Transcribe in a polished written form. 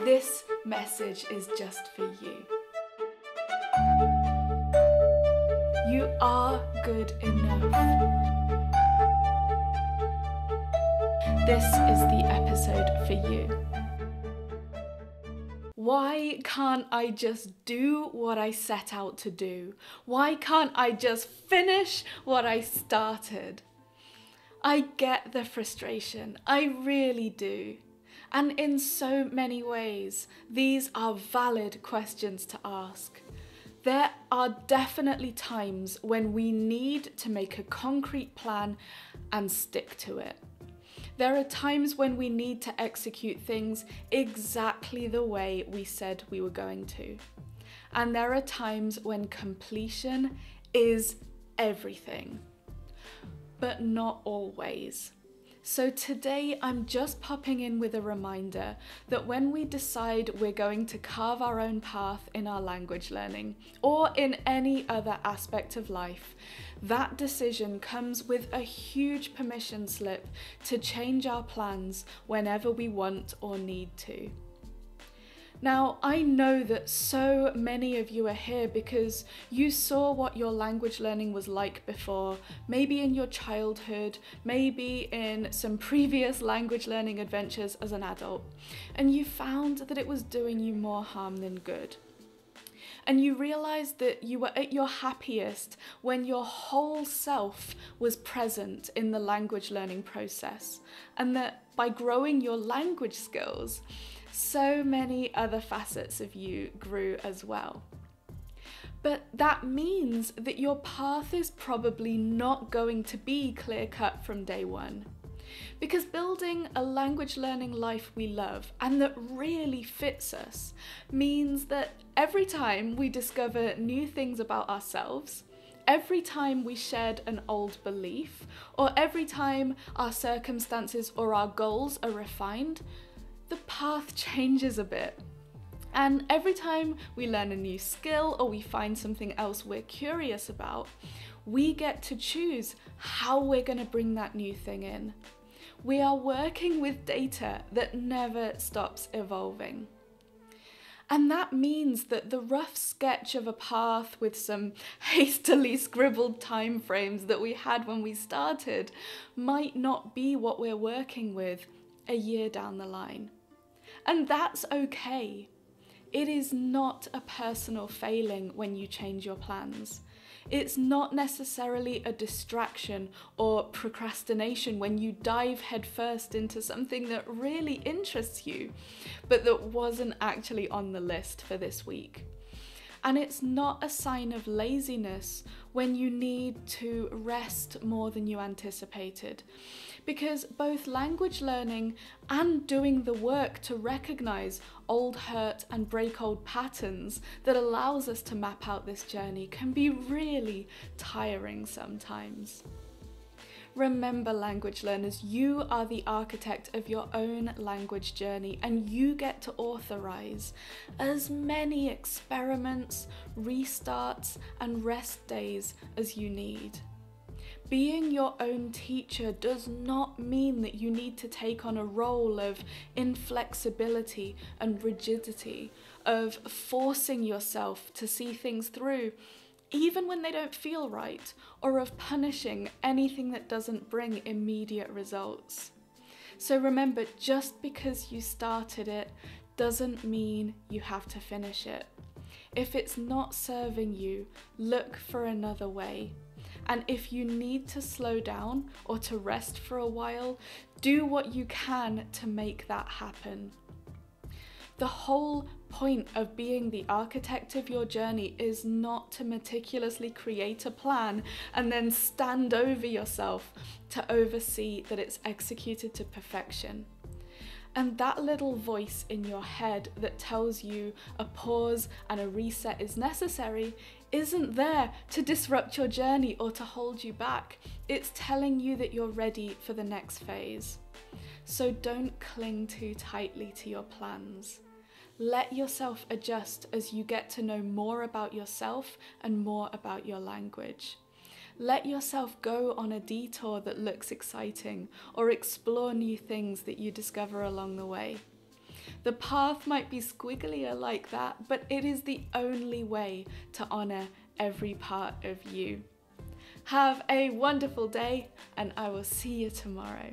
this message is just for you. You are good enough. This is the episode for you. Why can't I just do what I set out to do? Why can't I just finish what I started? I get the frustration, I really do. And in so many ways, these are valid questions to ask. There are definitely times when we need to make a concrete plan and stick to it. There are times when we need to execute things exactly the way we said we were going to. And there are times when completion is everything, but not always. So today I'm just popping in with a reminder that when we decide we're going to carve our own path in our language learning or in any other aspect of life, that decision comes with a huge permission slip to change our plans whenever we want or need to. Now, I know that so many of you are here because you saw what your language learning was like before, maybe in your childhood, maybe in some previous language learning adventures as an adult, and you found that it was doing you more harm than good. And you realized that you were at your happiest when your whole self was present in the language learning process, and that by growing your language skills, so many other facets of you grew as well. But that means that your path is probably not going to be clear-cut from day one. Because building a language learning life we love and that really fits us means that every time we discover new things about ourselves, every time we shed an old belief, or every time our circumstances or our goals are refined, the path changes a bit. And every time we learn a new skill or we find something else we're curious about, we get to choose how we're going to bring that new thing in. We are working with data that never stops evolving. And that means that the rough sketch of a path with some hastily scribbled timeframes that we had when we started might not be what we're working with a year down the line. And that's okay. It is not a personal failing when you change your plans. It's not necessarily a distraction or procrastination when you dive headfirst into something that really interests you, but that wasn't actually on the list for this week. And it's not a sign of laziness when you need to rest more than you anticipated, because both language learning and doing the work to recognize old hurt and break old patterns that allows us to map out this journey can be really tiring sometimes. Remember, language learners, you are the architect of your own language journey, and you get to authorize as many experiments, restarts, and rest days as you need. Being your own teacher does not mean that you need to take on a role of inflexibility and rigidity, of forcing yourself to see things through, even when they don't feel right, or of punishing anything that doesn't bring immediate results. So remember, just because you started it doesn't mean you have to finish it. If it's not serving you, look for another way. And if you need to slow down or to rest for a while, do what you can to make that happen. The whole point of being the architect of your journey is not to meticulously create a plan and then stand over yourself to oversee that it's executed to perfection. And that little voice in your head that tells you a pause and a reset is necessary isn't there to disrupt your journey or to hold you back. It's telling you that you're ready for the next phase. So don't cling too tightly to your plans. Let yourself adjust as you get to know more about yourself and more about your language. Let yourself go on a detour that looks exciting or explore new things that you discover along the way. The path might be squigglier like that, but it is the only way to honor every part of you. Have a wonderful day, and I will see you tomorrow.